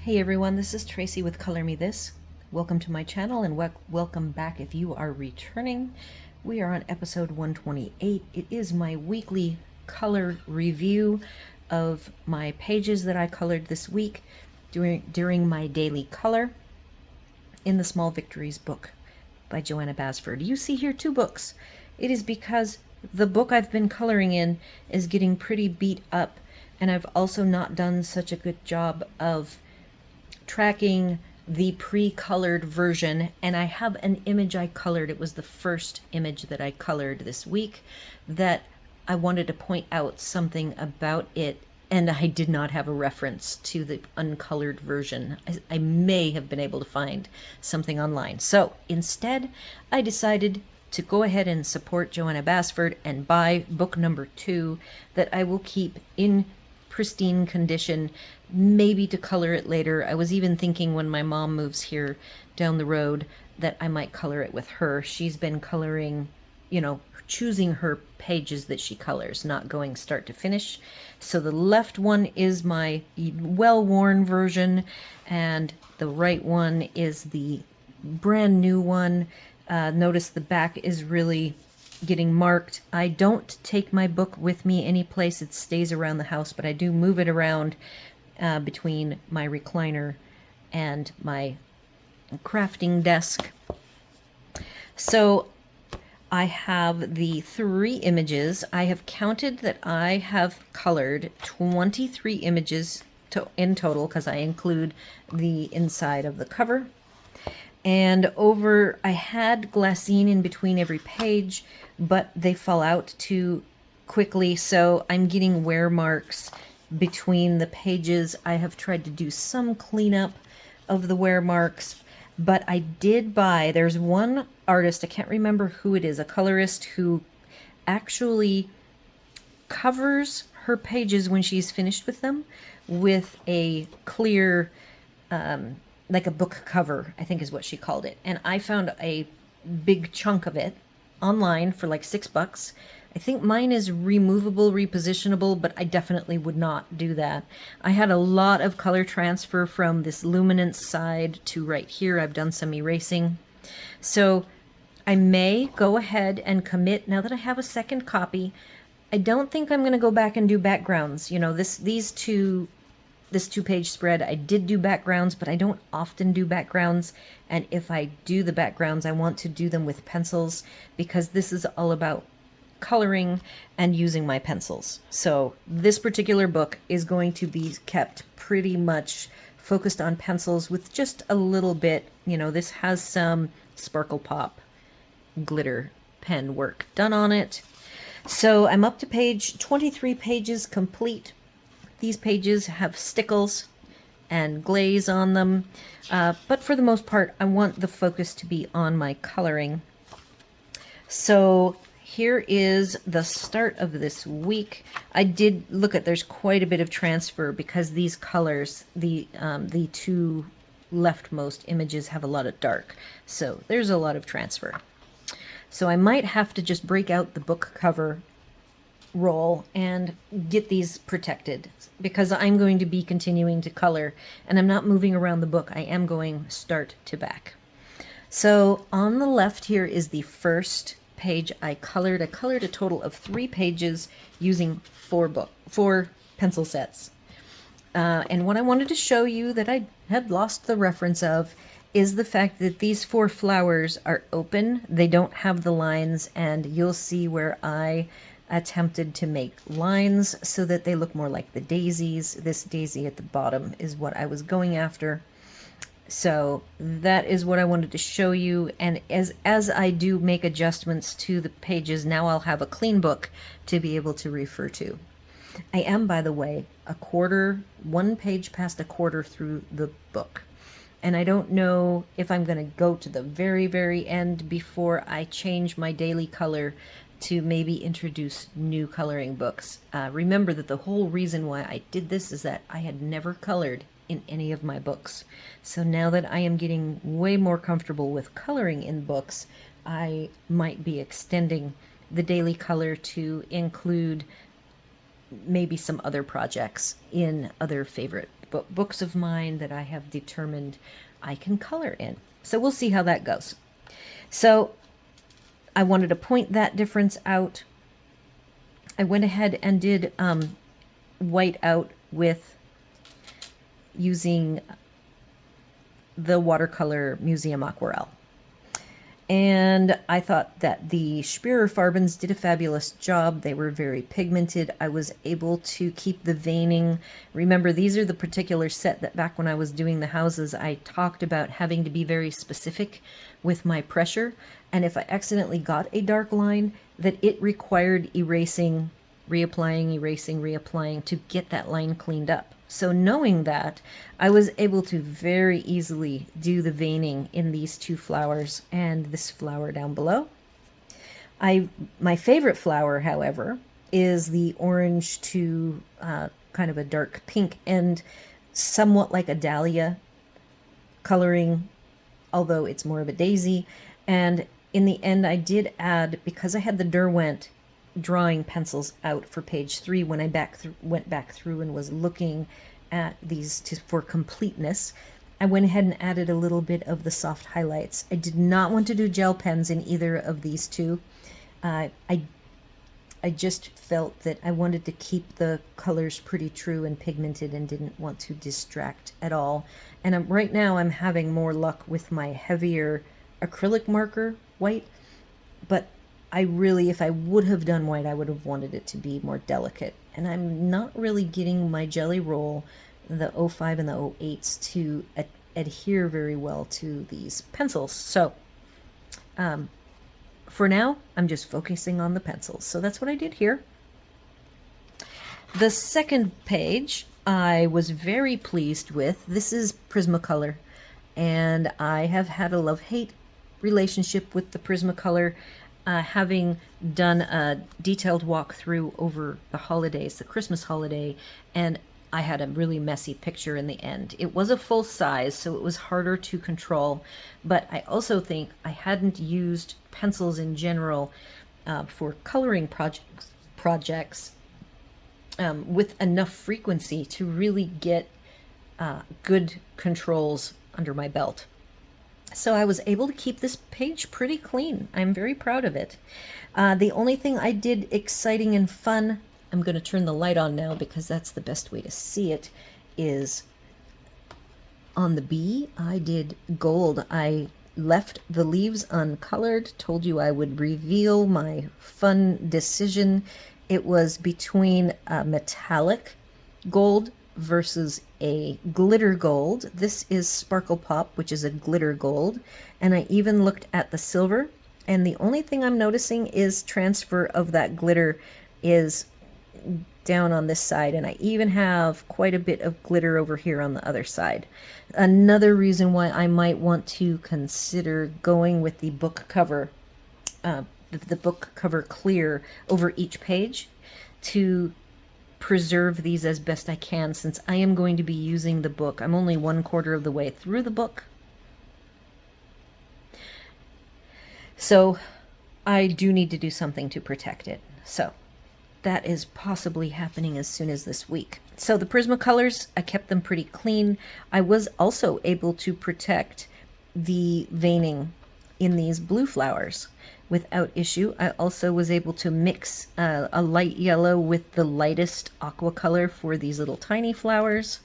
Hey everyone, this is Tracy with Color Me This. Welcome to my channel and welcome back if you are returning. We are on episode 128. It is my weekly color review of my pages that I colored this week during my daily color in the Small Victories book by Joanna Basford. You see here two books. It is because the book I've been coloring in is getting pretty beat up, and I've also not done such a good job of tracking the pre-colored version, and I have an image I colored. It was the first image that I colored this week that I wanted to point out something about it, and I did not have a reference to the uncolored version. I may have been able to find something online. So instead, I decided to go ahead and support Joanna Basford and buy book number 2 that I will keep in pristine condition, maybe to color it later. I was even thinking when my mom moves here down the road that I might color it with her. She's been coloring, choosing her pages that she colors, not going start to finish. So the left one is my well-worn version, and the right one is the brand new one. Notice the back is really getting marked. I don't take my book with me any place. It stays around the house, but I do move it around between my recliner and my crafting desk. So I have the 3 images. I have counted that I have colored 23 images in total, because I include the inside of the cover. And I had glassine in between every page, but they fall out too quickly, so I'm getting wear marks between the pages. I have tried to do some cleanup of the wear marks, but I did buy, there's one artist, I can't remember who it is, a colorist who actually covers her pages when she's finished with them with a clear like a book cover, I think is what she called it. And I found a big chunk of it online for like $6. I think mine is removable, repositionable, but I definitely would not do that. I had a lot of color transfer from this luminance side to right here. I've done some erasing. So I may go ahead and commit, now that I have a second copy. I don't think I'm going to go back and do backgrounds. This 2-page spread, I did do backgrounds, but I don't often do backgrounds. And if I do the backgrounds, I want to do them with pencils, because this is all about coloring and using my pencils. So this particular book is going to be kept pretty much focused on pencils with just a little bit, this has some Sparkle Pop glitter pen work done on it. So I'm up to page 23 pages complete. These pages have stickles and glaze on them, but for the most part, I want the focus to be on my coloring. So here is the start of this week. I did look at, there's quite a bit of transfer because these colors, the 2 leftmost images have a lot of dark, so there's a lot of transfer. So I might have to just break out the book cover roll and get these protected, because I'm going to be continuing to color and I'm not moving around the book. I am going start to back. So on the left here is the first page I colored. I colored a total of 3 pages using 4 pencil sets. And what I wanted to show you that I had lost the reference of is the fact that these 4 flowers are open. They don't have the lines, and you'll see where I attempted to make lines so that they look more like the daisies. This daisy at the bottom is what I was going after. So that is what I wanted to show you, and as I do make adjustments to the pages, now I'll have a clean book to be able to refer to. I am, by the way, 1 page past a quarter through the book, and I don't know if I'm going to go to the very, very end before I change my daily color to maybe introduce new coloring books. Remember that the whole reason why I did this is that I had never colored in any of my books. So now that I am getting way more comfortable with coloring in books, I might be extending the daily color to include maybe some other projects in other favorite books of mine that I have determined I can color in. So we'll see how that goes. So I wanted to point that difference out. I went ahead and did white out with using the watercolor Museum Aquarelle. And I thought that the Schpirerr Farbens did a fabulous job. They were very pigmented. I was able to keep the veining. Remember, these are the particular set that back when I was doing the houses, I talked about having to be very specific with my pressure. And if I accidentally got a dark line, that it required erasing, reapplying, erasing, reapplying to get that line cleaned up. So knowing that, I was able to very easily do the veining in these two flowers and this flower down below. My favorite flower, however, is the orange to kind of a dark pink and somewhat like a dahlia coloring, although it's more of a daisy. And in the end, I did add, because I had the Derwent drawing pencils out for page 3 when I went back through and was looking at these for completeness, I went ahead and added a little bit of the soft highlights. I did not want to do gel pens in either of these two. I just felt that I wanted to keep the colors pretty true and pigmented and didn't want to distract at all. And right now I'm having more luck with my heavier acrylic marker white, but I really, if I would have done white, I would have wanted it to be more delicate. And I'm not really getting my Jelly Roll, the 05 and the 08s, to adhere very well to these pencils. So for now, I'm just focusing on the pencils. So that's what I did here. The second page I was very pleased with. This is Prismacolor, and I have had a love-hate relationship with the Prismacolor. Having done a detailed walkthrough over the holidays, the Christmas holiday, and I had a really messy picture in the end. It was a full size, so it was harder to control, but I also think I hadn't used pencils in general for coloring projects with enough frequency to really get good controls under my belt. So I was able to keep this page pretty clean. I'm very proud of it. The only thing I did exciting and fun, I'm going to turn the light on now because that's the best way to see it, is on the bee, I did gold. I left the leaves uncolored, told you I would reveal my fun decision. It was between a metallic gold versus a glitter gold. This is Sparkle Pop, which is a glitter gold, and I even looked at the silver, and the only thing I'm noticing is transfer of that glitter is down on this side, and I even have quite a bit of glitter over here on the other side. Another reason why I might want to consider going with the book cover, the book cover clear over each page to preserve these as best I can, since I am going to be using the book. I'm only 1/4 of the way through the book, so I do need to do something to protect it. So that is possibly happening as soon as this week. So the Prismacolors, I kept them pretty clean. I was also able to protect the veining in these blue flowers without issue. I also was able to mix a light yellow with the lightest aqua color for these little tiny flowers.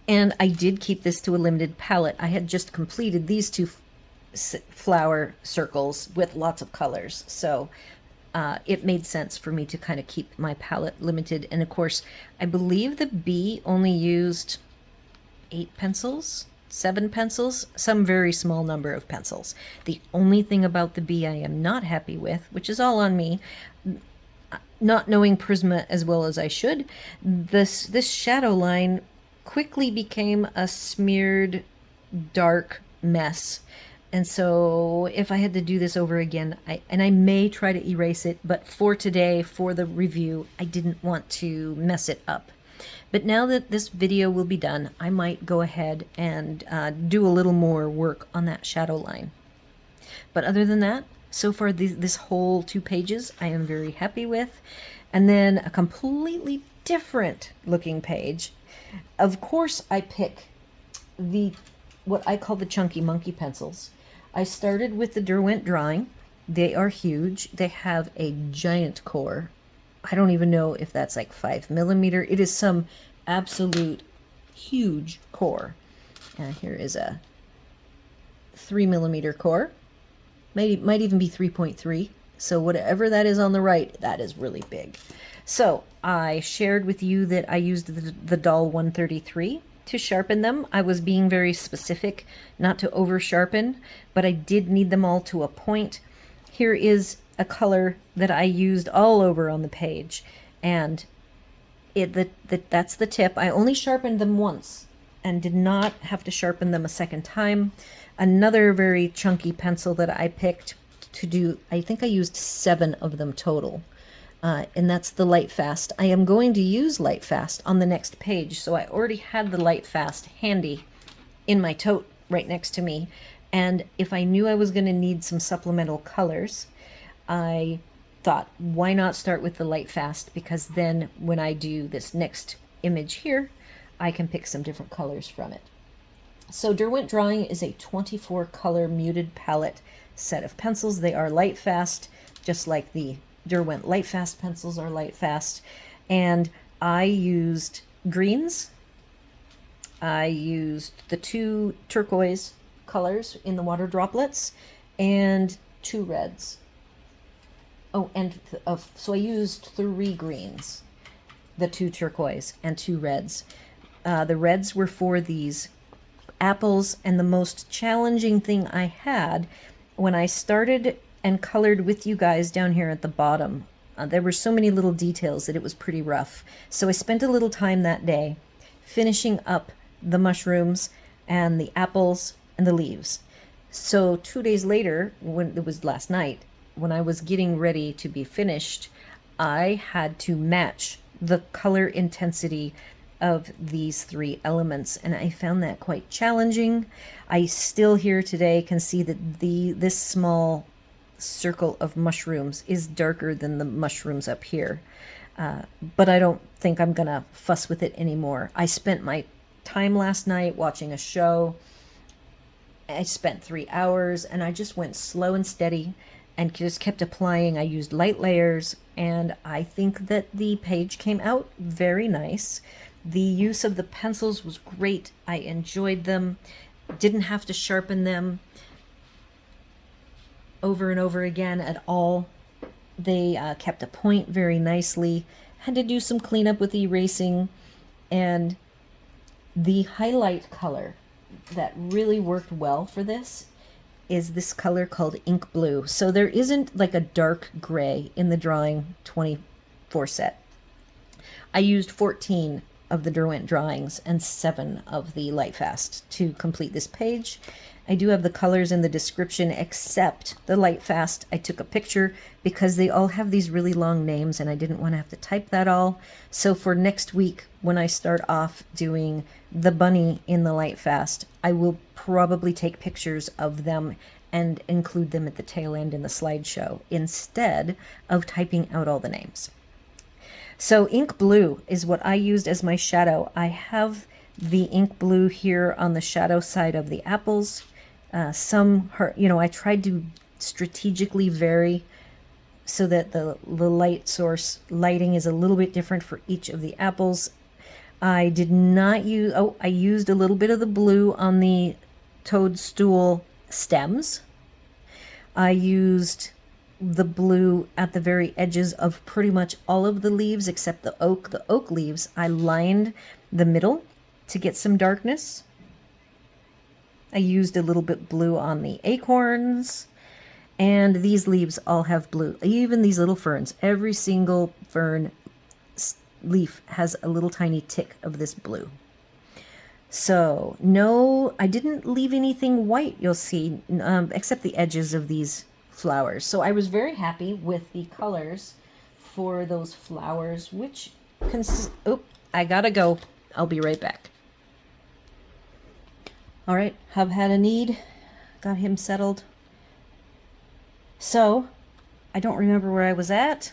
And I did keep this to a limited palette. I had just completed these two flower circles with lots of colors. So it made sense for me to kind of keep my palette limited. And of course, I believe the bee only used 8 pencils. 7 pencils, some very small number of pencils. The only thing about the bee I am not happy with, which is all on me, not knowing Prisma as well as I should, this shadow line quickly became a smeared dark mess. And so if I had to do this over again, I may try to erase it, but for today, for the review, I didn't want to mess it up. But now that this video will be done, I might go ahead and do a little more work on that shadow line. But other than that, So far, this whole 2 pages I am very happy with. And then a completely different looking page. Of course, I pick what I call the chunky monkey pencils. I started with the Derwent drawing. They are huge. They have a giant core. I don't even know if that's like 5mm. It is some absolute huge core. Here is a 3mm core. Might even be 3.3. So whatever that is on the right, that is really big. So I shared with you that I used the Doll 133 to sharpen them. I was being very specific not to over sharpen, but I did need them all to a point. Here is a color that I used all over on the page, and that's the tip. I only sharpened them once and did not have to sharpen them a second time. Another very chunky pencil that I picked to do, I think I used 7 of them total. And that's the Lightfast. I am going to use Lightfast on the next page, so I already had the Lightfast handy in my tote right next to me. And if I knew I was going to need some supplemental colors, I thought, why not start with the Lightfast? Because then when I do this next image here, I can pick some different colors from it. So Derwent Drawing is a 24 color muted palette set of pencils. They are Lightfast, just like the Derwent Lightfast pencils are Lightfast. And I used greens. I used the 2 turquoise colors in the water droplets and 2 reds. Oh, and so I used 3 greens, the 2 turquoise and 2 reds. The reds were for these apples, and the most challenging thing I had when I started and colored with you guys down here at the bottom, there were so many little details that it was pretty rough. So I spent a little time that day finishing up the mushrooms and the apples and the leaves. So 2 days later, when it was last night, when I was getting ready to be finished, I had to match the color intensity of these 3 elements, and I found that quite challenging. I still here today can see that this small circle of mushrooms is darker than the mushrooms up here, but I don't think I'm gonna fuss with it anymore. I spent my time last night watching a show. I spent 3 hours, and I just went slow and steady and just kept applying. I used light layers, and I think that the page came out very nice. The use of the pencils was great. I enjoyed them. Didn't have to sharpen them over and over again at all. They kept a point very nicely. Had to do some cleanup with erasing. And the highlight color that really worked well for this is this color called Ink Blue. So there isn't like a dark gray in the Drawing 24 set. I used 14 of the Derwent drawings and 7 of the Lightfast to complete this page. I do have the colors in the description except the Lightfast. I took a picture because they all have these really long names and I didn't want to have to type that all. So for next week, when I start off doing the bunny in the Lightfast, I will probably take pictures of them and include them at the tail end in the slideshow instead of typing out all the names. So Ink Blue is what I used as my shadow. I have the Ink Blue here on the shadow side of the apples. I tried to strategically vary so that the light source lighting is a little bit different for each of the apples. I did not use, I used a little bit of the blue on the toadstool stems. I used the blue at the very edges of pretty much all of the leaves except the oak. The oak leaves, I lined the middle to get some darkness. I used a little bit blue on the acorns, and these leaves all have blue. Even these little ferns, every single fern leaf has a little tiny tick of this blue. So no, I didn't leave anything white, you'll see, except the edges of these flowers. So I was very happy with the colors for those flowers, which I gotta go. I'll be right back. All right, Hub had a need, got him settled. So I don't remember where I was at,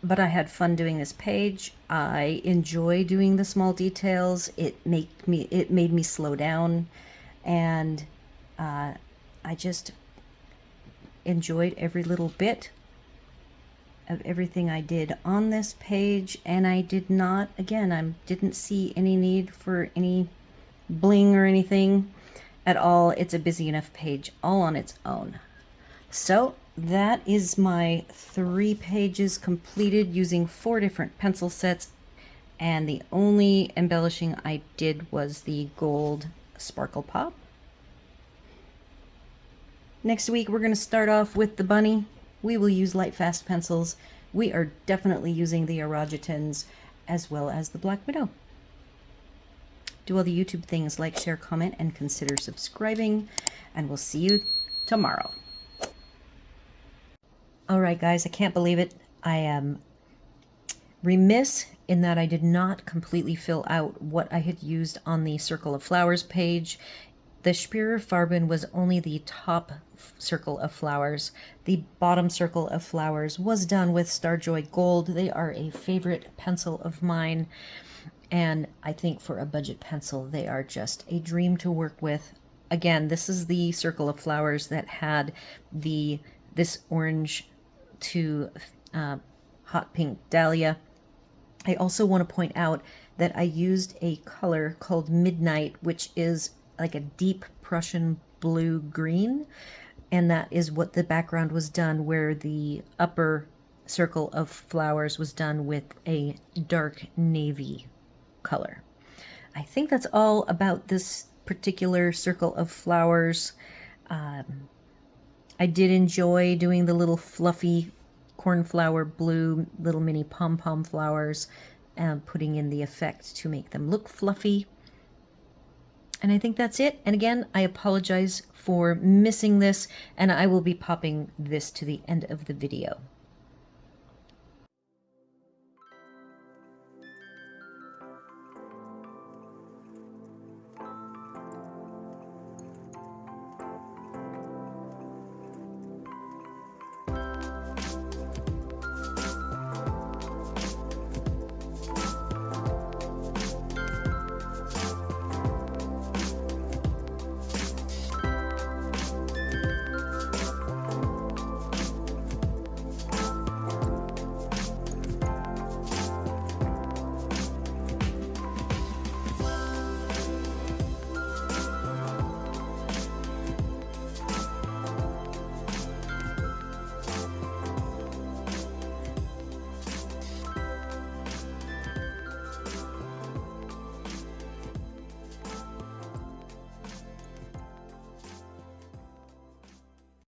but I had fun doing this page. I enjoy doing the small details. It made me slow down, and I just enjoyed every little bit of everything I did on this page. And I did not, again, I didn't see any need for any bling or anything at all. It's a busy enough page all on its own. So that is my 3 pages completed using 4 different pencil sets, and the only embellishing I did was the gold sparkle pop. Next week we're going to start off with the bunny. We will use Lightfast pencils. We are definitely using the Orangutans as well as the Black Widow. Do all the YouTube things, like, share, comment, and consider subscribing, and we'll see you tomorrow. Alright guys, I can't believe it. I am remiss in that I did not completely fill out what I had used on the Circle of Flowers page. The Schpirerr Farben was only the top circle of flowers. The bottom circle of flowers was done with Starjoy Gold. They are a favorite pencil of mine, and I think for a budget pencil they are just a dream to work with. Again, this is the circle of flowers that had this orange to hot pink dahlia. I also want to point out that I used a color called Midnight, which is like a deep Prussian blue-green, and that is what the background was done, where the upper circle of flowers was done with a dark navy color. I think that's all about this particular circle of flowers. I did enjoy doing the little fluffy cornflower blue little mini pom-pom flowers and putting in the effect to make them look fluffy. And I think that's it. And again, I apologize for missing this, and I will be popping this to the end of the video.